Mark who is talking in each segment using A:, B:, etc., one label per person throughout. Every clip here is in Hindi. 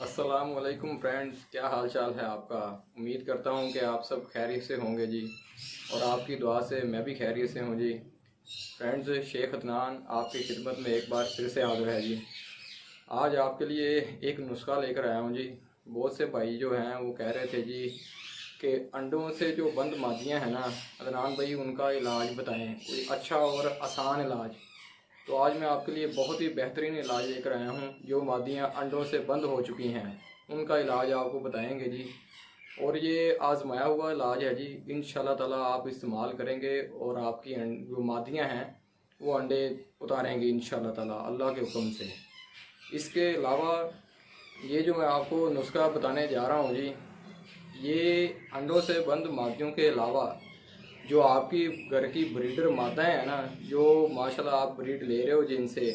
A: अस्सलाम वालेकुम फ्रेंड्स, क्या हाल चाल है आपका। उम्मीद करता हूँ कि आप सब खैरियत से होंगे जी, और आपकी दुआ से मैं भी खैरियत से हूँ जी। फ्रेंड्स, शेख अदनान आपकी खिदमत में एक बार फिर से हाजिर है जी। आज आपके लिए एक नुस्खा लेकर आया हूँ जी। बहुत से भाई जो हैं वो कह रहे थे जी कि अंडों से जो बंद मादियाँ हैं ना, अदनान भाई उनका इलाज बताएं, कोई अच्छा और आसान इलाज। तो आज मैं आपके लिए बहुत ही बेहतरीन इलाज लेकर आया हूँ। जो मादियाँ अंडों से बंद हो चुकी हैं उनका इलाज आपको बताएंगे जी। और ये आजमाया हुआ इलाज है जी। इंशाल्लाह ताला आप इस्तेमाल करेंगे और आपकी जो मादियाँ हैं वो अंडे उतारेंगे इंशाल्लाह ताला, अल्लाह के हुक्म से। इसके अलावा ये जो मैं आपको नुस्खा बताने जा रहा हूँ जी, ये अंडों से बंद मादियों के अलावा जो आपकी घर की ब्रीडर माताएं हैं ना, जो माशाल्लाह आप ब्रीड ले रहे हो जिनसे,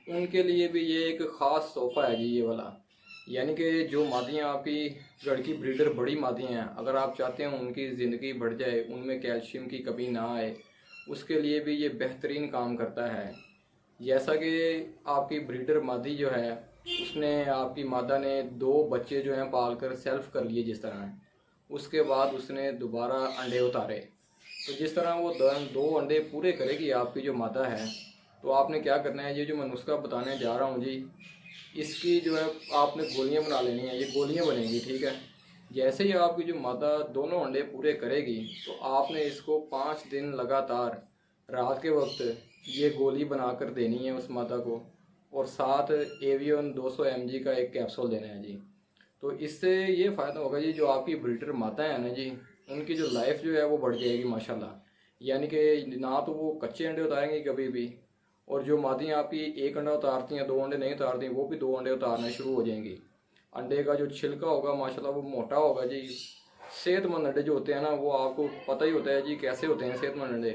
A: उनके लिए भी ये एक ख़ास तोहफ़ा है जी ये वाला। यानी कि जो मादियाँ आपकी घर की ब्रीडर बड़ी मादियाँ हैं, अगर आप चाहते हैं उनकी ज़िंदगी बढ़ जाए, उनमें कैल्शियम की कमी ना आए, उसके लिए भी ये बेहतरीन काम करता है। जैसा कि आपकी ब्रीडर मादी जो है, उसने आपकी मादा ने 2 बच्चे जो हैं पाल कर सेल्फ कर लिए जिस तरह, उसके बाद उसने दोबारा अंडे उतारे। तो जिस तरह वो 2 अंडे पूरे करेगी आपकी जो मादा है, तो आपने क्या करना है, ये जो मैं नुस्खा बताने जा रहा हूँ जी, इसकी जो है आपने गोलियाँ बना लेनी है। ये गोलियाँ बनेंगी, ठीक है। जैसे ही आपकी जो मादा दोनों अंडे पूरे करेगी, तो आपने इसको 5 दिन लगातार रात के वक्त ये गोली बनाकर देनी है उस मादा को, और साथ एवियन 200 mg का एक कैप्सूल देना है जी। तो इससे ये फ़ायदा होगा जी, जो आपकी ब्रीडर माता है ना जी, उनकी जो लाइफ जो है वो बढ़ जाएगी माशाल्लाह। यानी कि ना तो वो कच्चे अंडे उतारेंगे कभी भी, और जो मादियाँ आपकी एक अंडा उतारती हैं, 2 अंडे नहीं उतारती, वो भी 2 अंडे उतारना शुरू हो जाएंगी। अंडे का जो छिलका होगा माशाल्लाह वो मोटा होगा जी। सेहतमंद अंडे जो होते हैं ना, वो आपको पता ही होता है जी कैसे होते हैं सेहतमंद अंडे,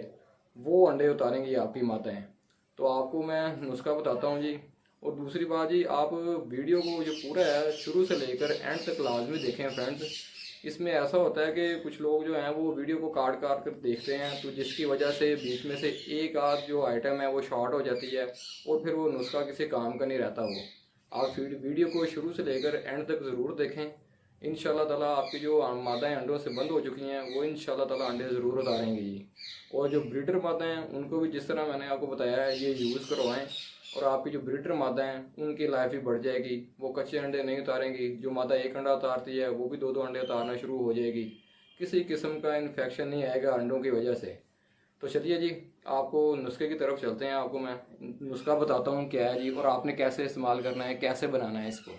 A: वो अंडे उतारेंगी आपकी माताएं। तो आपको मैं नुस्खा बताता हूँ जी। और दूसरी बात जी, आप वीडियो को जो पूरा है शुरू से लेकर एंड तक लाजमी देखें फ्रेंड्स। इसमें ऐसा होता है कि कुछ लोग जो हैं वो वीडियो को काट काट कर देखते हैं, तो जिसकी वजह से बीच में से एक आध जो आइटम है वो शॉर्ट हो जाती है, और फिर वो नुस्खा किसी काम का नहीं रहता। वो आप वीडियो को शुरू से लेकर एंड तक ज़रूर देखें। इंशाल्लाह ताला आपकी जो मादाएं अंडों से बंद हो चुकी हैं वो इंशाल्लाह ताला अंडे ज़रूर उतारेंगी जी। और जो ब्रीडर मादाएं हैं उनको भी जिस तरह मैंने आपको बताया है ये यूज़ करवाएं, और आपकी जो ब्रीडर मादा हैं उनकी लाइफ भी बढ़ जाएगी। वो कच्चे अंडे नहीं उतारेंगी। जो मादा एक अंडा उतारती है वो भी 2 अंडे उतारना शुरू हो जाएगी। किसी किस्म का इन्फेक्शन नहीं आएगा अंडों की वजह से। तो चलिए जी, आपको नुस्खे की तरफ चलते हैं। आपको मैं नुस्खा बताता हूँ क्या है जी, और आपने कैसे इस्तेमाल करना है, कैसे बनाना है इसको।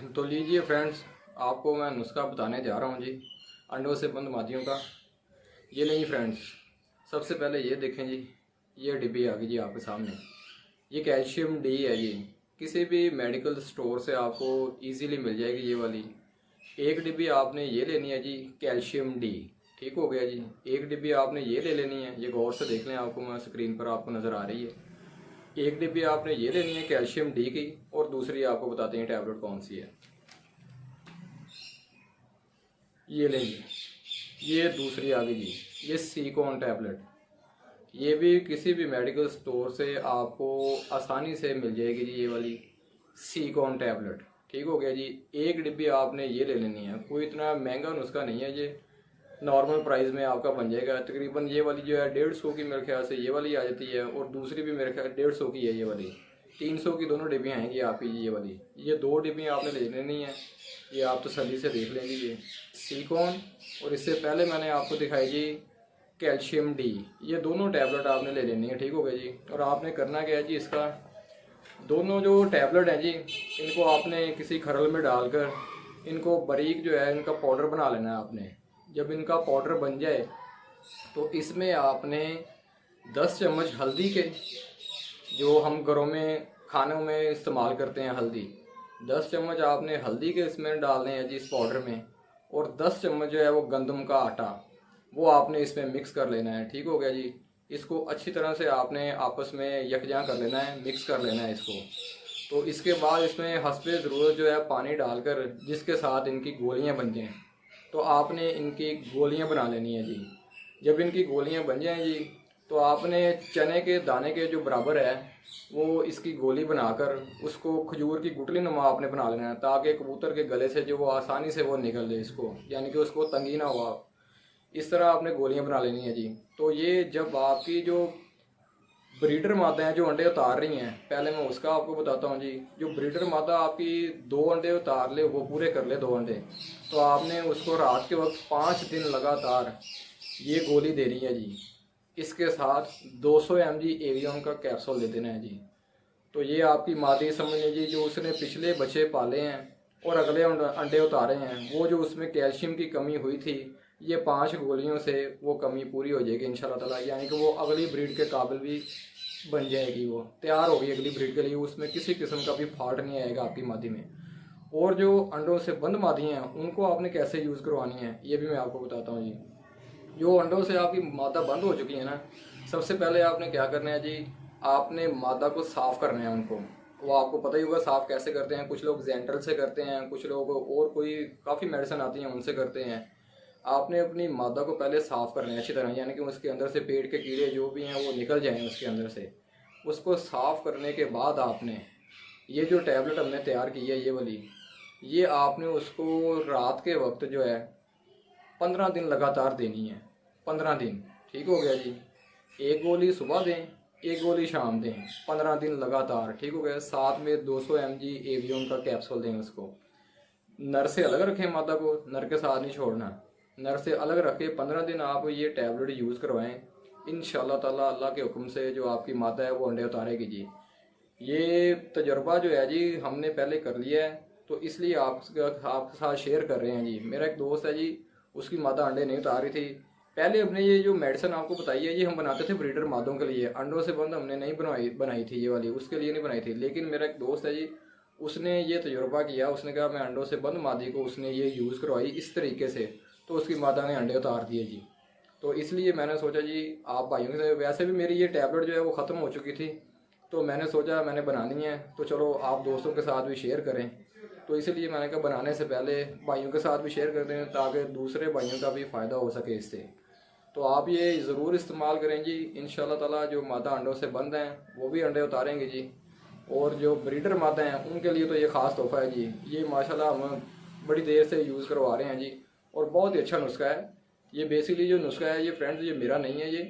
A: तो लीजिए फ्रेंड्स, आपको मैं नुस्खा बताने जा रहा हूँ जी अंडों से बंद मादियों का। ये नहीं फ्रेंड्स, सबसे पहले ये देखें जी, ये डिब्बी आ गई जी आपके सामने। ये कैल्शियम डी है जी। किसी भी मेडिकल स्टोर से आपको इजीली मिल जाएगी ये वाली। एक डिब्बी आपने ये लेनी है जी, कैल्शियम डी। ठीक हो गया जी। एक डिब्बी आपने ये ले लेनी है, ये गौर से देख लें, आपको मैं स्क्रीन पर आपको नज़र आ रही है। एक डिब्बी आपने ये लेनी है कैल्शियम डी की, और दूसरी आपको बताते हैं टैबलेट कौन सी है। ये लेंगे, ये दूसरी आ गई जी, ये सीकॉन टैबलेट। ये भी किसी भी मेडिकल स्टोर से आपको आसानी से मिल जाएगी जी ये वाली सीकॉन टैबलेट। ठीक हो गया जी। एक डिब्बी आपने ये ले लेनी है। कोई इतना महंगा नुस्खा नहीं है ये, नॉर्मल प्राइस में आपका बन जाएगा तकरीबन। ये वाली जो है 150 की मेरे ख्याल से ये वाली आ जाती है, और दूसरी भी मेरे ख्याल 150 की है ये वाली। 300 की दोनों डिब्बियाँ आएंगी आपकी ये वाली। ये 2 डिब्बियाँ आपने ले लेनी है। ये आप तसल्ली से देख लेंगे ये सीकॉन, और इससे पहले मैंने आपको दिखाई जी कैल्शियम डी। ये दोनों टैबलेट आपने ले लेनी है। ठीक हो गया जी। और आपने करना क्या है जी, इसका दोनों जो टैबलेट हैं जी, इनको आपने किसी खरल में डालकर इनको बारीक जो है इनका पाउडर बना लेना है आपने। जब इनका पाउडर बन जाए तो इसमें आपने 10 चम्मच हल्दी के, जो हम घरों में खानों में इस्तेमाल करते हैं हल्दी, 10 चम्मच आपने हल्दी के इसमें डालने हैं जी इस पाउडर में। और 10 चम्मच जो है वो गंदम का आटा, वो आपने इसमें मिक्स कर लेना है। ठीक हो गया जी। इसको अच्छी तरह से आपने आपस में यकजा कर लेना है, मिक्स कर लेना है इसको। तो इसके बाद इसमें हस्बे ज़रूरत जो है पानी डालकर, जिसके साथ इनकी गोलियां बन जाएँ, तो आपने इनकी गोलियां बना लेनी है जी। जब इनकी गोलियां बन जाएँ जी, तो आपने चने के दाने के जो बराबर है वो इसकी गोली बनाकर उसको खजूर की गुठली नुमा आपने बना लेना है, ताकि कबूतर के गले से जो वो आसानी से वो निकल जाए इसको, यानी कि उसको तंगी ना हुआ। इस तरह आपने गोलियां बना लेनी है जी। तो ये जब आपकी जो ब्रीडर मादा हैं जो अंडे उतार रही हैं, पहले मैं उसका आपको बताता हूँ जी। जो ब्रीडर मादा आपकी 2 अंडे उतार ले, वो पूरे कर ले 2 अंडे, तो आपने उसको रात के वक्त 5 दिन लगातार ये गोली देनी है जी। इसके साथ 200 mg एवियन का कैप्सूल दे देना है जी। तो ये आपकी मादी समझ लीजिए जो उसने पिछले बच्चे पाले हैं और अगले अंडे उतारे हैं, वो जो उसमें कैल्शियम की कमी हुई थी, ये 5 गोलियों से वो कमी पूरी हो जाएगी इंशाल्लाह ताला। यानी कि वो अगली ब्रीड के काबिल भी बन जाएगी, वो तैयार होगी अगली ब्रीड के लिए। उसमें किसी किस्म का भी फॉल्ट नहीं आएगा आपकी मादी में। और जो अंडों से बंद मादी हैं उनको आपने कैसे यूज़ करवानी है ये भी मैं आपको बताता हूँ जी। जो अंडों से आपकी मादा बंद हो चुकी है ना, सबसे पहले आपने क्या करना है जी, आपने मादा को साफ़ करना है उनको। वो आपको पता ही होगा साफ़ कैसे करते हैं। कुछ लोग जेंटल से करते हैं, कुछ लोग और कोई काफ़ी मेडिसिन आती हैं उनसे करते हैं। आपने अपनी मादा को पहले साफ़ करना है अच्छी तरह, यानी कि उसके अंदर से पेट के कीड़े जो भी हैं वो निकल जाएँ उसके अंदर से। उसको साफ़ करने के बाद आपने ये जो टैबलेट हमने तैयार की है ये वाली, ये आपने उसको रात के वक्त जो है 15 दिन लगातार देनी है। 15 दिन, ठीक हो गया जी। एक गोली सुबह दें, एक गोली शाम दें, 15 दिन लगातार, ठीक हो गया। साथ में 200 mg एवियन का कैप्सूल दें उसको। नर से अलग रखें मादा को, नर के साथ नहीं छोड़ना। नर से अलग रख के 15 दिन आप ये टैबलेट यूज़ करवाएं। इंशाल्लाह ताला अल्लाह के हुक्म से जो आपकी मादा है वो अंडे उतारेगी जी। ये तजर्बा जो है जी हमने पहले कर लिया है, तो इसलिए आपके साथ शेयर कर रहे हैं जी। मेरा एक दोस्त है जी, उसकी मादा अंडे नहीं उतार रही थी। पहले हमने ये जो मेडिसिन आपको बताई है ये हम बनाते थे ब्रीडर मादों के लिए, अंडों से बंद हमने नहीं बनाई थी ये वाली, उसके लिए नहीं बनाई थी। लेकिन मेरा एक दोस्त है जी, उसने ये तजुर्बा किया, उसने कहा मैं अंडों से बंद मादी को उसने ये यूज़ करवाई इस तरीके से, तो उसकी मादा ने अंडे उतार दिए जी। तो इसलिए मैंने सोचा जी आप भाइयों से, वैसे भी मेरी ये टैबलेट जो है वो ख़त्म हो चुकी थी, तो मैंने सोचा मैंने बनानी है, तो चलो आप दोस्तों के साथ भी शेयर करें। तो इसलिए मैंने कहा बनाने से पहले भाइयों के साथ भी शेयर कर दें ताकि दूसरे भाइयों का भी फ़ायदा हो सके इससे। तो आप ये ज़रूर इस्तेमाल करें जी। इंशाल्लाह ताला जो मादा अंडों से बंद हैं वो भी अंडे उतारेंगे जी। और जो ब्रीडर मादा हैं उनके लिए तो ये ख़ास तोहफ़ा है जी। ये माशाल्लाह हम बड़ी देर से यूज़ करवा रहे हैं जी, और बहुत ही अच्छा नुस्खा है। ये बेसिकली जो नुस्खा है ये फ्रेंड्स ये मेरा नहीं है,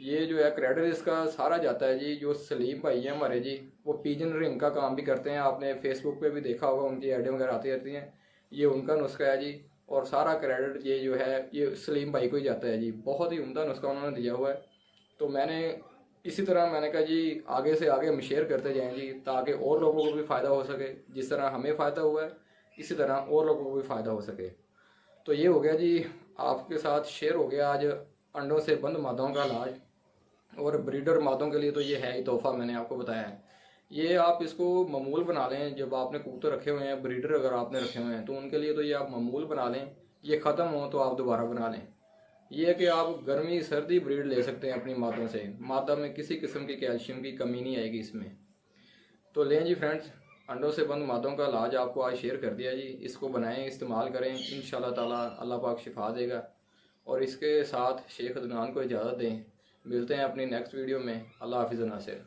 A: ये जो है क्रेडिट इसका सारा जाता है जी जो सलीम भाई हैं हमारे जी, वो पिजन रिंग का काम भी करते हैं। आपने फेसबुक पे भी देखा होगा, उनकी एडें वगैरह आती रहती हैं। ये उनका नुस्खा है जी, और सारा क्रेडिट ये जो है ये सलीम भाई को ही जाता है जी। बहुत ही उम्दा नुस्खा उन्होंने दिया हुआ है। तो मैंने इसी तरह मैंने कहा जी आगे से आगे हम शेयर करते जाएँ जी, ताकि और लोगों को भी फ़ायदा हो सके। जिस तरह हमें फ़ायदा हुआ है इसी तरह और लोगों को भी फ़ायदा हो सके। तो ये हो गया जी, आपके साथ शेयर हो गया आज अंडों से बंद मादाओं का इलाज। और ब्रीडर मादों के लिए तो ये है ही तोहफ़ा, मैंने आपको बताया है। ये आप इसको मामूल बना लें। जब आपने कबूतर रखे हुए हैं, ब्रीडर अगर आपने रखे हुए हैं, तो उनके लिए तो ये आप मामूल बना लें। ये ख़त्म हो तो आप दोबारा बना लें। ये है कि आप गर्मी सर्दी ब्रीड ले सकते हैं अपनी मादों से। मादा में किसी किस्म की कैल्शियम की कमी नहीं आएगी इसमें। तो लें जी फ्रेंड्स, अंडों से बंद मादों का इलाज आपको आज शेयर कर दिया जी। इसको बनाएं, इस्तेमाल करें, इंशाल्लाह ताला अल्लाह पाक शिफा देगा। और इसके साथ शेख अदनान को इजाज़त दें। मिलते हैं अपनी नेक्स्ट वीडियो में। अल्लाह हाफिज़ नासिर।